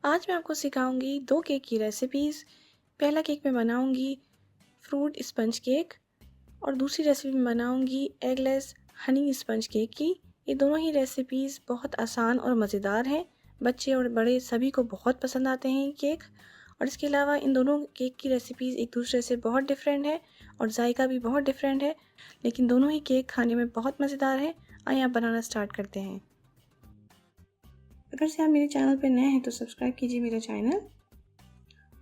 आज मैं आपको सिखाऊंगी 2 केक की रेसिपीज़। पहला केक मैं बनाऊंगी फ्रूट स्पंज केक और दूसरी रेसिपी मैं बनाऊंगी एगलेस हनी स्पंज केक की। ये दोनों ही रेसिपीज़ बहुत आसान और मज़ेदार हैं। बच्चे और बड़े सभी को बहुत पसंद आते हैं ये केक। और इसके अलावा इन दोनों केक की रेसिपीज़ एक दूसरे से बहुत डिफरेंट है और जायका भी बहुत डिफरेंट है, लेकिन दोनों ही केक खाने में बहुत मज़ेदार है। आइए आप बनाना स्टार्ट करते हैं। अगर से आप मेरे चैनल पर नए हैं तो सब्सक्राइब कीजिए मेरा चैनल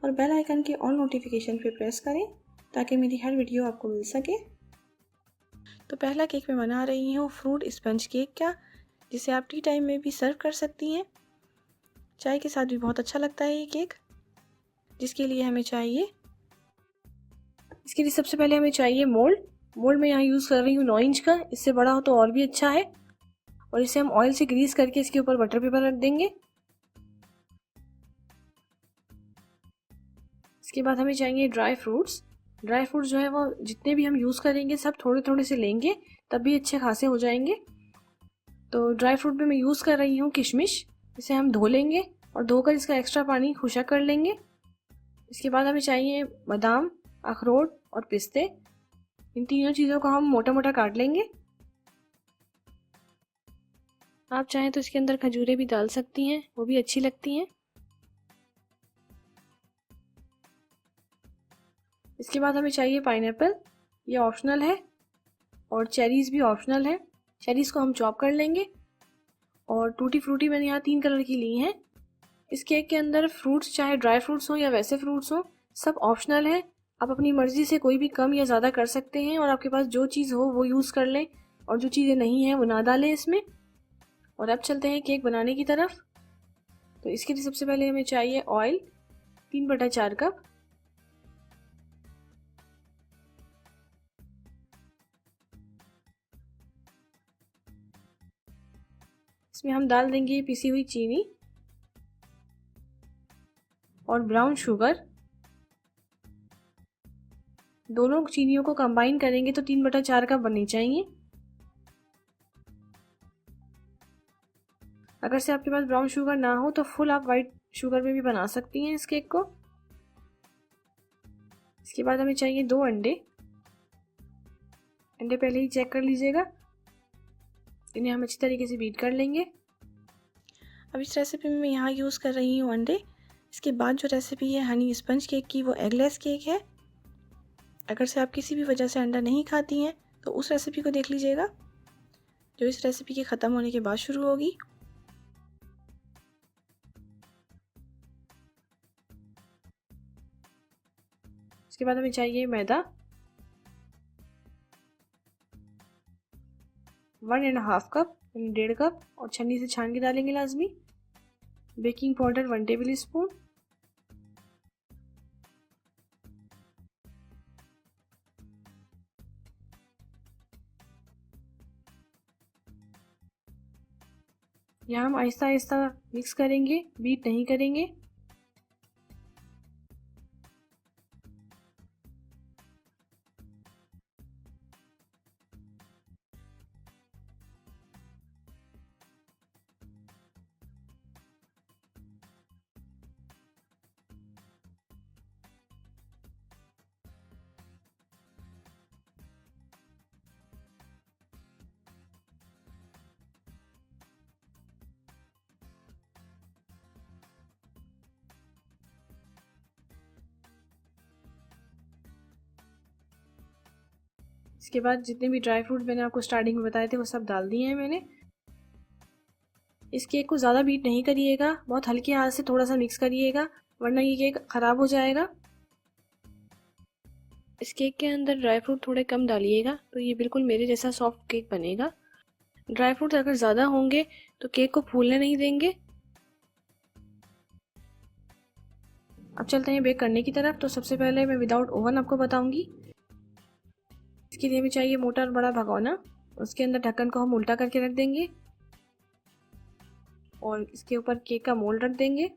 और बेल आइकन के ऑल नोटिफिकेशन पे प्रेस करें ताकि मेरी हर वीडियो आपको मिल सके। तो पहला केक मैं बना रही हूँ फ्रूट स्पंज केक का, जिसे आप टी टाइम में भी सर्व कर सकती हैं। चाय के साथ भी बहुत अच्छा लगता है ये केक। जिसके लिए हमें चाहिए, इसके लिए सबसे पहले हमें चाहिए मोल्ड मैं यहाँ यूज़ कर रही हूँ 9 इंच का। इससे बड़ा हो तो और भी अच्छा है। और इसे हम ऑयल से ग्रीस करके इसके ऊपर बटर पेपर रख देंगे। इसके बाद हमें चाहिए ड्राई फ्रूट्स जो है वो जितने भी हम यूज़ करेंगे सब थोड़े थोड़े से लेंगे, तब भी अच्छे खासे हो जाएंगे। तो ड्राई फ्रूट में मैं यूज़ कर रही हूँ किशमिश। इसे हम धो लेंगे और धोकर इसका एक्स्ट्रा पानी खुशक कर लेंगे। इसके बाद हमें चाहिए बादाम, अखरोट और पिस्ते। इन तीनों चीज़ों को हम मोटा मोटा काट लेंगे। आप चाहें तो इसके अंदर खजूरें भी डाल सकती हैं, वो भी अच्छी लगती हैं। इसके बाद हमें चाहिए पाइनएप्पल, ये ऑप्शनल है, और चेरीज़ भी ऑप्शनल है। चेरीज़ को हम चॉप कर लेंगे। और टूटी फ्रूटी मैंने यहाँ 3 कलर की ली हैं। इस केक के अंदर फ्रूट्स चाहे ड्राई फ्रूट्स हो या वैसे फ्रूट्स हो, सब ऑप्शनल है। आप अपनी मर्जी से कोई भी कम या ज़्यादा कर सकते हैं और आपके पास जो चीज़ हो वो यूज़ कर लें और जो चीज़ें नहीं हैं वो ना डालें इसमें। और अब चलते हैं केक बनाने की तरफ। तो इसके लिए सबसे पहले हमें चाहिए ऑयल 3/4 कप। इसमें हम डाल देंगे पिसी हुई चीनी और ब्राउन शुगर। दोनों चीनियों को कंबाइन करेंगे तो 3/4 कप बननी चाहिए। अगर से आपके पास ब्राउन शुगर ना हो तो फुल आप वाइट शुगर में भी बना सकती हैं इस केक को। इसके बाद हमें चाहिए 2 अंडे। अंडे पहले ही चेक कर लीजिएगा। इन्हें हम अच्छी तरीके से बीट कर लेंगे। अब इस रेसिपी में मैं यहाँ यूज़ कर रही हूँ अंडे। इसके बाद जो रेसिपी है हनी स्पंज केक की, वो एगलेस केक है। अगर से आप किसी भी वजह से अंडा नहीं खाती हैं तो उस रेसिपी को देख लीजिएगा, जो इस रेसिपी के ख़त्म होने के बाद शुरू होगी। इसके बाद हमें चाहिए मैदा 1.5 कप, यानी 1.5 कप, और छन्नी से छान के डालेंगे लाजमी। Baking powder 1 table spoon. यहाँ हम आहिस्ता आहिस्ता मिक्स करेंगे, बीट नहीं करेंगे। इसके बाद जितने भी ड्राई फ्रूट मैंने आपको स्टार्टिंग में बताए थे वो सब डाल दिए हैं मैंने। इस केक को ज़्यादा बीट नहीं करिएगा, बहुत हल्के हाथ से थोड़ा सा मिक्स करिएगा, वरना ये केक ख़राब हो जाएगा। इस केक के अंदर ड्राई फ्रूट थोड़े कम डालिएगा तो ये बिल्कुल मेरे जैसा सॉफ्ट केक बनेगा। ड्राई फ्रूट अगर ज़्यादा होंगे तो केक को फूलने नहीं देंगे। अब चलते हैं बेक करने की तरफ। तो सबसे पहले मैं विदाउट ओवन आपको बताऊंगी। इसके लिए हमें चाहिए मोटा और बड़ा भगोना। उसके अंदर ढक्कन को हम उल्टा करके रख देंगे और इसके ऊपर केक का मोल्ड रख देंगे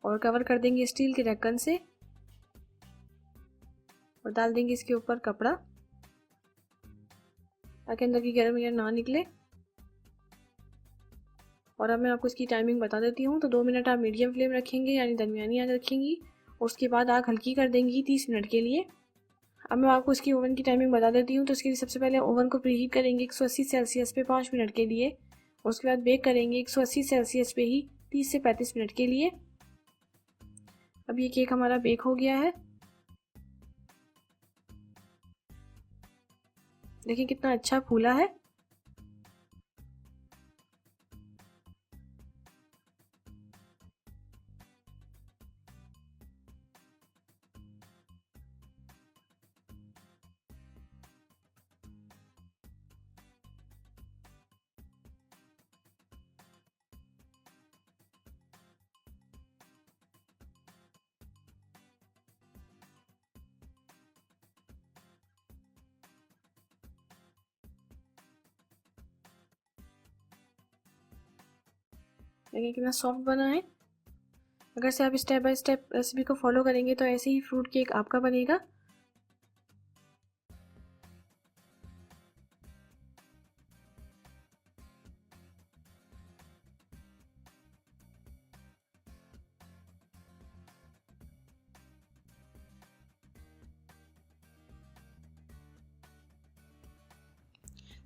और कवर कर देंगे स्टील के ढक्कन से और डाल देंगे इसके ऊपर कपड़ा ताकि अंदर की गर्म एयर ना निकले। और अब मैं आपको इसकी टाइमिंग बता देती हूँ। तो 2 मिनट आप मीडियम फ्लेम रखेंगे, यानी दरमियानी आंच रखेंगी, और उसके बाद आग हल्की कर देंगी 30 मिनट के लिए। अब मैं आपको इसकी ओवन की टाइमिंग बता देती हूँ। तो इसके लिए सबसे पहले ओवन को प्रीहीट करेंगे 180 सेल्सियस पे 5 मिनट के लिए, और उसके बाद बेक करेंगे 180 सेल्सियस पे ही 30 से 35 मिनट के लिए। अब ये केक हमारा बेक हो गया है। देखिए कितना अच्छा फूला है। देखिए कितना सॉफ्ट बना है। अगर से आप स्टेप बाय स्टेप रेसिपी को फॉलो करेंगे तो ऐसे ही फ्रूट केक आपका बनेगा। तो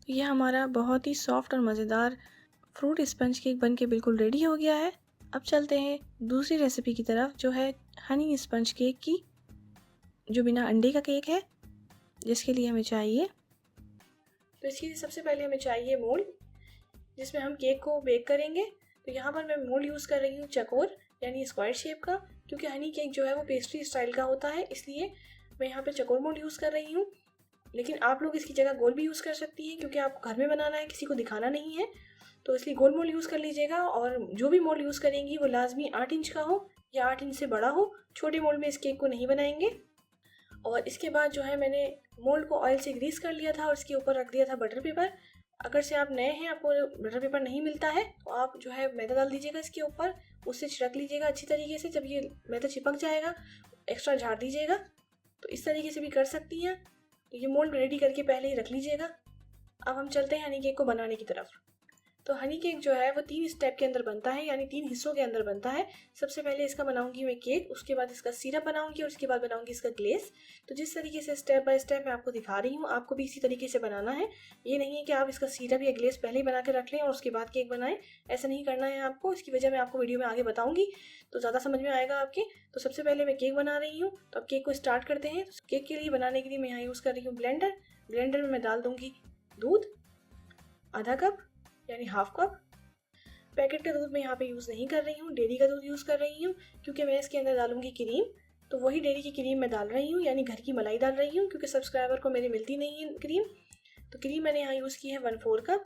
ये हमारा बहुत ही सॉफ्ट और मज़ेदार फ्रूट स्पंज केक बन के बिल्कुल रेडी हो गया है। अब चलते हैं दूसरी रेसिपी की तरफ, जो है हनी स्पंज केक की, जो बिना अंडे का केक है, जिसके लिए हमें चाहिए, तो इसके लिए सबसे पहले हमें चाहिए मोल्ड, जिसमें हम केक को बेक करेंगे। तो यहाँ पर मैं मोल्ड यूज़ कर रही हूँ चकोर, यानी स्क्वायर शेप का, क्योंकि हनी केक जो है वो पेस्ट्री स्टाइल का होता है, इसलिए मैं यहाँ पे चकोर मोल्ड यूज़ कर रही हूँ। लेकिन आप लोग इसकी जगह गोल भी यूज़ कर सकती हैं, क्योंकि आपको घर में बनाना है, किसी को दिखाना नहीं है, तो इसलिए गोल मोल्ड यूज़ कर लीजिएगा। और जो भी मोल्ड यूज़ करेंगी वो लाजमी 8 इंच का हो या 8 इंच से बड़ा हो। छोटे मोल्ड में इस केक को नहीं बनाएंगे। और इसके बाद जो है मैंने मोल्ड को ऑयल से ग्रीस कर लिया था और इसके ऊपर रख दिया था बटर पेपर। अगर से आप नए हैं, आपको बटर पेपर नहीं मिलता है, तो आप जो है मैदा डाल दीजिएगा इसके ऊपर, उससे छिड़क लीजिएगा अच्छी तरीके से। जब ये मैदा चिपक जाएगा एक्स्ट्रा झाड़ दीजिएगा। तो इस तरीके से भी कर सकती हैं। तो ये मोल्ड रेडी करके पहले ही रख लीजिएगा। अब हम चलते हैं हनी केक को बनाने की तरफ। तो हनी केक जो है वो 3 स्टेप के अंदर बनता है, यानी 3 हिस्सों के अंदर बनता है। सबसे पहले इसका बनाऊंगी मैं केक, उसके बाद इसका सिरप बनाऊंगी और उसके बाद बनाऊंगी इसका ग्लेस। तो जिस तरीके से स्टेप बाय स्टेप मैं आपको दिखा रही हूँ, आपको भी इसी तरीके से बनाना है। ये नहीं है कि आप इसका सिरप या ग्लेस पहले ही बना के रख लें और उसके बाद केक बनाएं, ऐसा नहीं करना है आपको। इसकी वजह मैं आपको वीडियो में आगे बताऊंगी, तो ज़्यादा समझ में आएगा आपके। तो सबसे पहले मैं केक बना रही हूँ, तो अब केक को स्टार्ट करते हैं। केक के लिए बनाने के लिए मैं यहाँ यूज़ कर रही हूँ ब्लेंडर। ब्लेंडर में मैं डाल दूंगी दूध आधा कप, यानी हाफ कप। पैकेट का दूध मैं यहाँ पे यूज़ नहीं कर रही हूँ, डेयरी का दूध यूज़ कर रही हूँ, क्योंकि मैं इसके अंदर डालूंगी क्रीम। तो वही डेयरी की क्रीम मैं डाल रही हूँ, यानी घर की मलाई डाल रही हूँ, क्योंकि सब्सक्राइबर को मेरे मिलती नहीं है क्रीम। तो क्रीम मैंने यहाँ यूज़ की है 1/4 कप।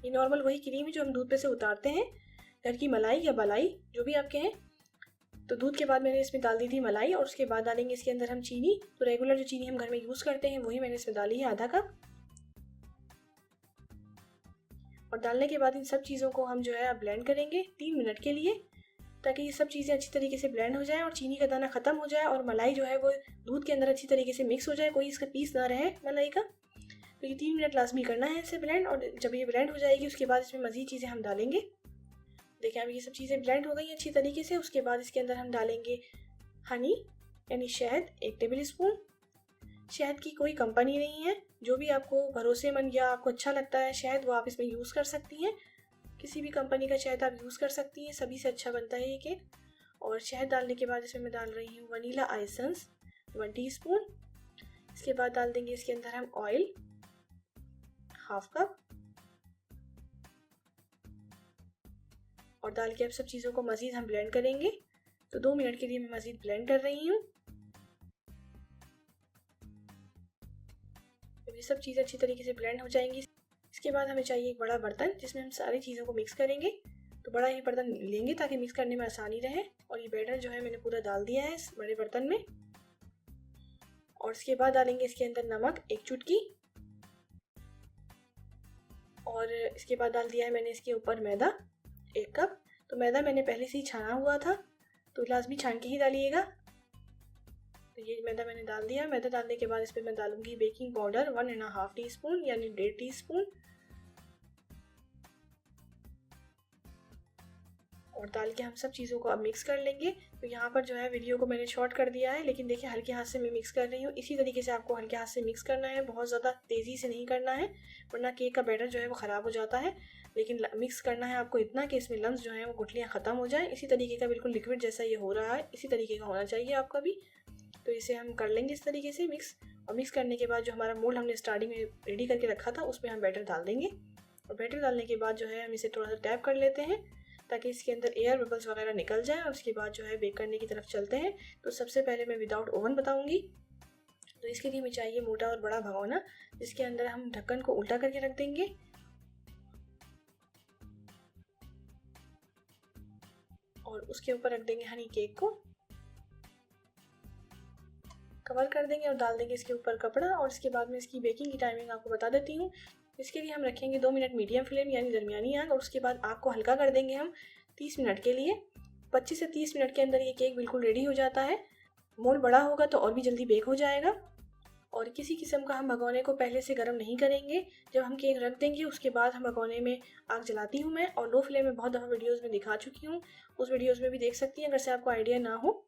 ये नॉर्मल वही क्रीम है जो हम दूध पे से उतारते हैं, घर की मलाई या बलाई जो भी आपके हैं। तो दूध के बाद मैंने इसमें डाल दी थी मलाई, और उसके बाद डालेंगे इसके अंदर हम चीनी। तो रेगुलर जो चीनी हम घर में यूज़ करते हैं वही मैंने इसमें डाली है आधा कप। और डालने के बाद इन सब चीज़ों को हम जो है अब ब्लेंड करेंगे 3 मिनट के लिए, ताकि ये सब चीज़ें अच्छी तरीके से ब्लेंड हो जाए और चीनी का दाना ख़त्म हो जाए और मलाई जो है वो दूध के अंदर अच्छी तरीके से मिक्स हो जाए, कोई इसका पीस ना रहे मलाई का। तो ये 3 मिनट लाजमी करना है इसे ब्लेंड। और जब ये ब्लेंड हो जाएगी उसके बाद इसमें मज़ीद चीज़ें हम डालेंगे। देखिए अब ये सब चीज़ें ब्लेंड हो गई अच्छी तरीके से। उसके बाद इसके अंदर हम डालेंगे हनी, यानी शहद 1 टेबल स्पून। शहद की कोई कंपनी नहीं है, जो भी आपको भरोसेमंद या आपको अच्छा लगता है शहद, वो आप इसमें यूज़ कर सकती हैं। किसी भी कंपनी का शहद आप यूज़ कर सकती हैं, सभी से अच्छा बनता है ये केक। और शहद डालने के बाद इसमें मैं डाल रही हूँ वनीला एसेंस 1 टीस्पून। इसके बाद डाल देंगे इसके अंदर हम ऑयल हाफ कप, और डाल के अब सब चीज़ों को मज़ीद हम ब्लेंड करेंगे। तो 2 मिनट के लिए मैं मज़ीद ब्लेंड कर रही हूँ। ये सब चीज़ें अच्छी तरीके से ब्लेंड हो जाएंगी। इसके बाद हमें चाहिए एक बड़ा बर्तन, जिसमें हम सारी चीज़ों को मिक्स करेंगे। तो बड़ा ही बर्तन लेंगे ताकि मिक्स करने में आसानी रहे। और ये बैटर जो है मैंने पूरा डाल दिया है इस बड़े बर्तन में। और इसके बाद डालेंगे इसके अंदर नमक 1 चुटकी, और इसके बाद डाल दिया है मैंने इसके ऊपर मैदा 1 कप। तो मैदा मैंने पहले से ही छाना हुआ था, तो लाजमी छान के ही डालिएगा। तो ये मैदा मैंने डाल दिया। मैदा डालने के बाद इस पर मैं डालूंगी बेकिंग पाउडर 1.5 टीस्पून, यानी 1.5 टीस्पून। और डाल के हम सब चीज़ों को अब मिक्स कर लेंगे। तो यहाँ पर जो है वीडियो को मैंने शॉर्ट कर दिया है, लेकिन देखिए हल्के हाथ से मैं मिक्स कर रही हूँ। इसी तरीके से आपको हल्के हाथ से मिक्स करना है, बहुत ज़्यादा तेज़ी से नहीं करना है, वरना केक का बैटर जो है वो ख़राब हो जाता है। लेकिन मिक्स करना है आपको इतना कि इसमें लम्स जो हैं वो गुठलियाँ ख़त्म हो जाएँ। इसी तरीके का बिल्कुल लिक्विड जैसा ये हो रहा है, इसी तरीके का होना चाहिए आपका भी। तो इसे हम कर लेंगे इस तरीके से मिक्स। और मिक्स करने के बाद जो हमारा मोल्ड हमने स्टार्टिंग में रेडी करके रखा था उसमें हम बैटर डाल देंगे। और बैटर डालने के बाद जो है हम इसे थोड़ा सा टैप कर लेते हैं ताकि इसके अंदर एयर बबल्स वगैरह निकल जाए। और उसके बाद जो है बेक करने की तरफ चलते हैं। तो सबसे पहले मैं विदाउट ओवन बताऊंगी। तो इसके लिए हमें चाहिए मोटा और बड़ा भगोना, जिसके अंदर हम ढक्कन को उल्टा करके रख देंगे और उसके ऊपर रख देंगे हनी केक को, कवर कर देंगे और डाल देंगे इसके ऊपर कपड़ा। और इसके बाद में इसकी बेकिंग की टाइमिंग आपको बता देती हूँ। इसके लिए हम रखेंगे 2 मिनट मीडियम फ्लेम यानी दरमियानी आग, और उसके बाद आग को हल्का कर देंगे हम 30 मिनट के लिए। 25 से 30 मिनट के अंदर ये केक बिल्कुल रेडी हो जाता है। मोल्ड बड़ा होगा तो और भी जल्दी बेक हो जाएगा। और किसी किस्म का हम भगोने को पहले से गर्म नहीं करेंगे। जब हम केक रख देंगे उसके बाद हम भगोने में आग जलाती हूँ मैं, और लो फ्लेम में बहुत दफ़ा वीडियोज़ में दिखा चुकी हूँ, उस वीडियोज़ में भी देख सकती हैं अगर से आपको आइडिया ना हो।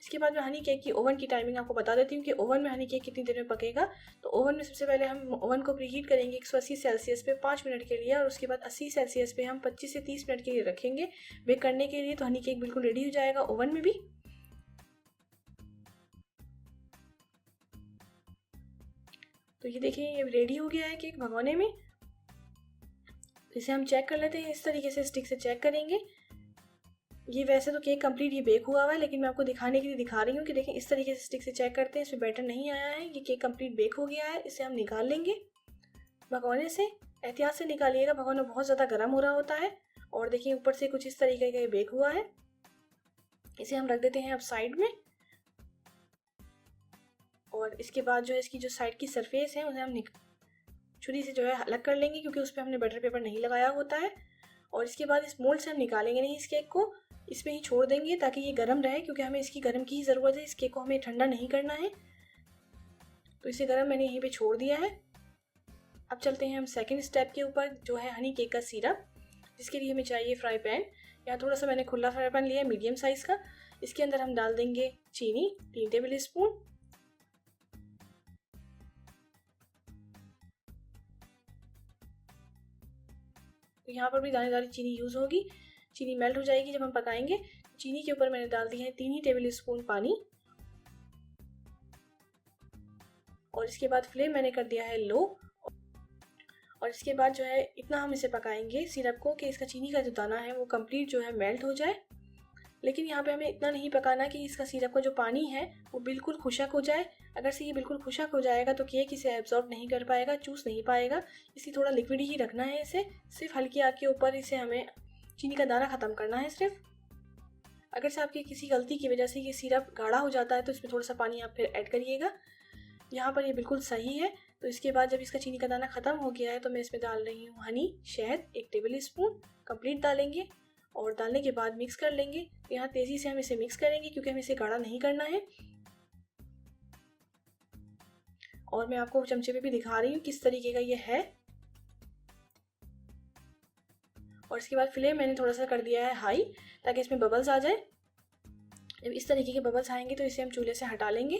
इसके बाद मैं हनी केक की ओवन की टाइमिंग आपको बता देती हूँ कि ओवन में हनी केक कितनी देर में पकेगा। तो ओवन में सबसे पहले हम ओवन को प्रीहीट करेंगे 180 सेल्सियस पे 5 मिनट के लिए, और उसके बाद 80 सेल्सियस पे हम 25 से 30 मिनट के लिए रखेंगे बेक करने के लिए। तो हनी केक बिल्कुल रेडी हो जाएगा ओवन में भी। तो ये देखिए ये रेडी हो गया है केक भगोने में। तो इसे हम चेक कर लेते हैं, इस तरीके से स्टिक से चेक करेंगे। ये वैसे तो केक कंप्लीट ये बेक हुआ हुआ है, लेकिन मैं आपको दिखाने के लिए दिखा रही हूँ कि देखें इस तरीके से स्टिक से चेक करते हैं, इसमें बैटर नहीं आया है, ये केक कंप्लीट बेक हो गया है। इसे हम निकाल लेंगे भगोने से। एहतियात से निकालिएगा, भगोना बहुत ज़्यादा गर्म हो रहा होता है। और देखिए ऊपर से कुछ इस तरीके का ये बेक हुआ है। इसे हम रख देते हैं अब साइड में। और इसके बाद जो है इसकी जो साइड की सरफेस है उसे हम छुरी से जो है अलग कर लेंगे, क्योंकि उस पर हमने बटर पेपर नहीं लगाया होता है। और इसके बाद इस मोल्ड से हम निकालेंगे नहीं इस केक को, इसमें ही छोड़ देंगे ताकि ये गर्म रहे, क्योंकि हमें इसकी गर्म की ही ज़रूरत है। इस केक को हमें ठंडा नहीं करना है। तो इसे गर्म मैंने यहीं पे छोड़ दिया है। अब चलते हैं हम सेकंड स्टेप के ऊपर, जो है हनी केक का सिरप, जिसके लिए हमें चाहिए फ्राई पैन। यहाँ थोड़ा सा मैंने खुला फ्राई पैन लिया है मीडियम साइज़ का। इसके अंदर हम डाल देंगे चीनी 3 टेबल स्पून। तो यहाँ पर भी दानेदार चीनी यूज़ होगी। चीनी मेल्ट हो जाएगी जब हम पकाएंगे। चीनी के ऊपर मैंने डाल दी है 3 ही टेबल स्पून पानी। और इसके बाद फ्लेम मैंने कर दिया है लो। और इसके बाद जो है इतना हम इसे पकाएंगे सिरप को कि इसका चीनी का जो दाना है वो कंप्लीट जो है मेल्ट हो जाए। लेकिन यहाँ पे हमें इतना नहीं पकाना कि इसका सिरप का जो पानी है वो बिल्कुल खुशक हो जाए। अगर से ये बिल्कुल खुशक हो जाएगा तो केक इसे एब्जॉर्ब नहीं कर पाएगा, चूस नहीं पाएगा। इसलिए थोड़ा लिक्विड ही रखना है इसे। सिर्फ हल्की आग के ऊपर इसे हमें चीनी का दाना ख़त्म करना है सिर्फ। अगर से आपकी किसी गलती की वजह से ये सिरप गाढ़ा हो जाता है तो इसमें थोड़ा सा पानी आप फिर ऐड करिएगा। यहाँ पर ये बिल्कुल सही है। तो इसके बाद जब इसका चीनी का दाना ख़त्म हो गया है तो मैं इसमें डाल रही हूँ हनी, शहद 1 टेबल स्पून कंप्लीट डालेंगे। और डालने के बाद मिक्स कर लेंगे। यहाँ तेज़ी से हम इसे मिक्स करेंगे क्योंकि हमें इसे गाढ़ा नहीं करना है। और मैं आपको चमचे पे भी दिखा रही हूँ किस तरीके का ये है। और इसके बाद फ्लेम मैंने थोड़ा सा कर दिया है हाई, ताकि इसमें बबल्स आ जाए। जब इस तरीके के बबल्स आएंगे तो इसे हम चूल्हे से हटा लेंगे।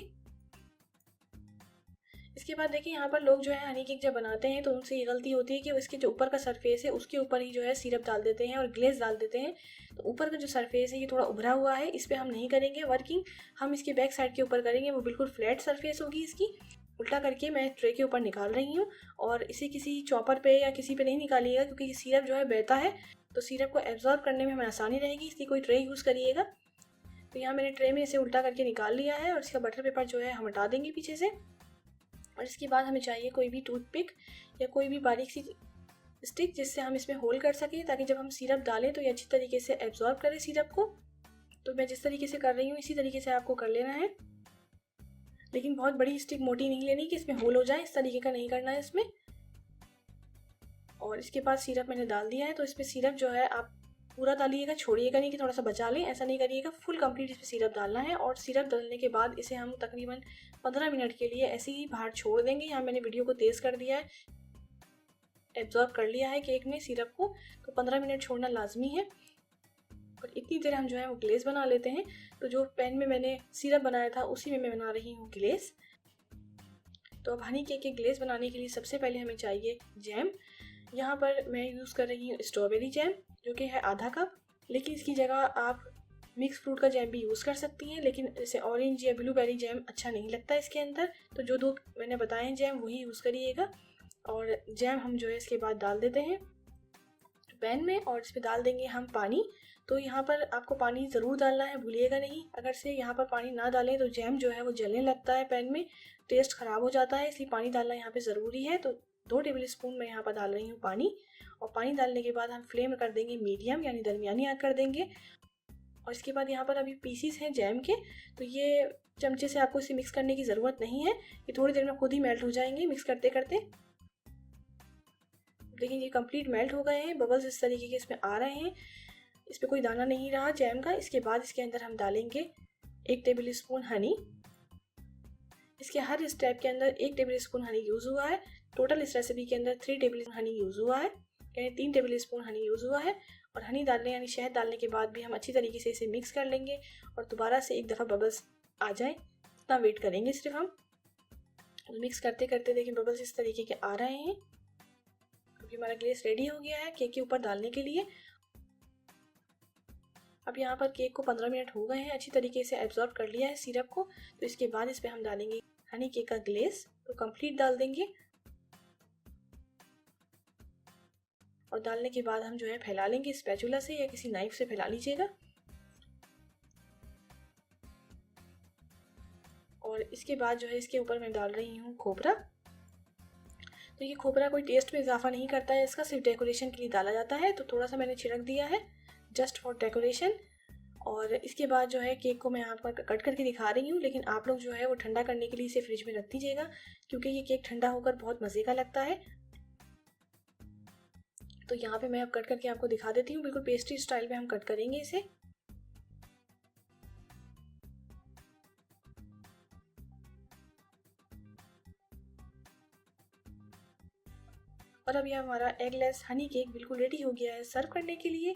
इसके बाद देखिए यहाँ पर लोग जो है हनी केक जब बनाते हैं तो उनसे ये गलती होती है कि वो इसके जो ऊपर का सरफेस है उसके ऊपर ही जो है सिरप डाल देते हैं और ग्लेज डाल देते हैं। तो ऊपर का जो सरफेस है ये थोड़ा उभरा हुआ है, इस पर हम नहीं करेंगे वर्किंग। हम इसके बैक साइड के ऊपर करेंगे, वो बिल्कुल फ्लैट सरफेस होगी इसकी। उल्टा करके मैं ट्रे के ऊपर निकाल रही हूँ। और इसे किसी चॉपर पे या किसी पे नहीं निकालिएगा, क्योंकि ये सिरप जो है बहता है तो सिरप को एब्जॉर्ब करने में हमें आसानी रहेगी, इसलिए कोई ट्रे यूज़ करिएगा। तो यहाँ मैंने ट्रे में इसे उल्टा करके निकाल लिया है और इसका बटर पेपर जो है हम हटा देंगे पीछे से। और इसके बाद हमें चाहिए कोई भी टूथपिक या कोई भी बारीक सी स्टिक जिससे हम इसमें होल कर सकें, ताकि जब हम सिरप डालें तो ये अच्छी तरीके से एब्जॉर्ब करे सिरप को। तो मैं जिस तरीके से कर रही हूँ इसी तरीके से आपको कर लेना है, लेकिन बहुत बड़ी स्टिक मोटी नहीं लेनी कि इसमें होल हो जाए, इस तरीके का नहीं करना है इसमें। और इसके बाद सिरप मैंने डाल दिया है, तो इसमें सिरप जो है आप पूरा डालिएगा, छोड़िएगा नहीं कि थोड़ा सा बचा लें, ऐसा नहीं करिएगा। फुल कंप्लीट इसमें सिरप डालना है। और सिरप डालने के बाद इसे हम तकरीबन 15 मिनट के लिए ऐसे ही बाहर छोड़ देंगे। यहाँ मैंने वीडियो को तेज़ कर दिया है, एब्जॉर्ब कर लिया है केक में सिरप को, तो 15 मिनट छोड़ना लाजमी है। और इतनी देर हम जो है वो ग्लेस बना लेते हैं। तो जो पैन में मैंने सिरप बनाया था उसी में मैं बना रही हूँ ग्लेस। तो अब हनी केक के ग्लेस बनाने के लिए सबसे पहले हमें चाहिए जैम। यहाँ पर मैं यूज़ कर रही हूँ स्ट्रॉबेरी जैम, जो कि है आधा कप, लेकिन इसकी जगह आप मिक्स फ्रूट का जैम भी यूज़ कर सकती हैं, लेकिन जैसे ऑरेंज या ब्लूबेरी जैम अच्छा नहीं लगता इसके अंदर। तो जो दो मैंने बताए हैं जैम वही यूज़ करिएगा। और जैम हम जो है इसके बाद डाल देते हैं पैन में, और इसमें डाल देंगे हम पानी। तो यहाँ पर आपको पानी ज़रूर डालना है, भूलिएगा नहीं। अगर से यहाँ पर पानी ना डालें तो जैम जो है वो जलने लगता है पैन में, टेस्ट ख़राब हो जाता है, इसलिए पानी डालना यहाँ पे ज़रूरी है। तो 2 टेबल स्पून मैं यहाँ पर डाल रही हूँ पानी। और पानी डालने के बाद हम फ्लेम कर देंगे मीडियम, यानी दरमियानी आंच कर देंगे। और इसके बाद यहाँ पर अभी पीसीस हैं जैम के, तो ये चमचे से आपको इसे मिक्स करने की ज़रूरत नहीं है, ये थोड़ी देर में खुद ही मेल्ट हो जाएंगे मिक्स करते करते। देखिए ये कंप्लीट मेल्ट हो गए हैं, बबल्स इस तरीके के इसमें आ रहे हैं, इस पर कोई दाना नहीं रहा जैम का। इसके बाद इसके अंदर हम डालेंगे 1 टेबल स्पून हनी। इसके हर स्टेप के अंदर 1 टेबल स्पून हनी यूज़ हुआ है। टोटल इस रेसिपी के अंदर 3 टेबल स्पून हनी यूज़ हुआ है, यानी 3 टेबल स्पून हनी यूज़ हुआ है। और हनी डालने यानी शहद डालने के बाद भी हम अच्छी तरीके से इसे मिक्स कर लेंगे, और दोबारा से एक दफ़ा बबल्स आ जाए इतना वेट करेंगे सिर्फ हम। मिक्स करते करते देखिए बबल्स इस तरीके के आ रहे हैं। अभी हमारा ग्लेस रेडी हो गया है केक के ऊपर डालने के लिए। अब यहाँ पर केक को 15 मिनट हो गए हैं, अच्छी तरीके से एब्जॉर्ब कर लिया है सिरप को। तो इसके बाद इस पर हम डालेंगे हनी केक का ग्लेस, तो कंप्लीट डाल देंगे। और डालने के बाद हम जो है फैला लेंगे स्पैचुला से, या किसी नाइफ से फैला लीजिएगा। और इसके बाद जो है इसके ऊपर मैं डाल रही हूँ खोपरा। तो ये खोपरा कोई टेस्ट में इजाफा नहीं करता है, इसका सिर्फ डेकोरेशन के लिए डाला जाता है। तो थोड़ा सा मैंने छिड़क दिया है जस्ट फॉर डेकोरेशन। और इसके बाद जो है केक को मैं यहाँ पर कट करके दिखा रही हूँ, लेकिन आप लोग जो है वो ठंडा करने के लिए इसे फ्रिज में रख दीजिएगा, क्योंकि ये केक ठंडा होकर बहुत मज़े का लगता है। तो यहाँ पे मैं अब कट करके आपको दिखा देती हूँ, बिल्कुल पेस्ट्री स्टाइल में हम कट करेंगे इसे। और अब यह हमारा एगलेस हनी केक बिल्कुल रेडी हो गया है सर्व करने के लिए।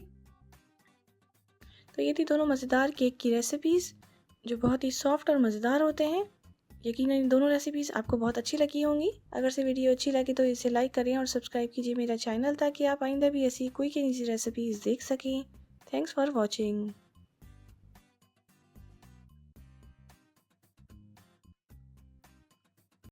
तो ये थी दोनों मज़ेदार केक की रेसिपीज़, जो बहुत ही सॉफ्ट और मज़ेदार होते हैं। यकीनन इन दोनों रेसिपीज़ आपको बहुत अच्छी लगी होंगी। अगर से वीडियो अच्छी लगी तो इसे लाइक करें और सब्सक्राइब कीजिए मेरा चैनल, ताकि आप आइंदा भी ऐसी क्विक एंड ईजी रेसिपीज़ देख सकें। Thanks for watching.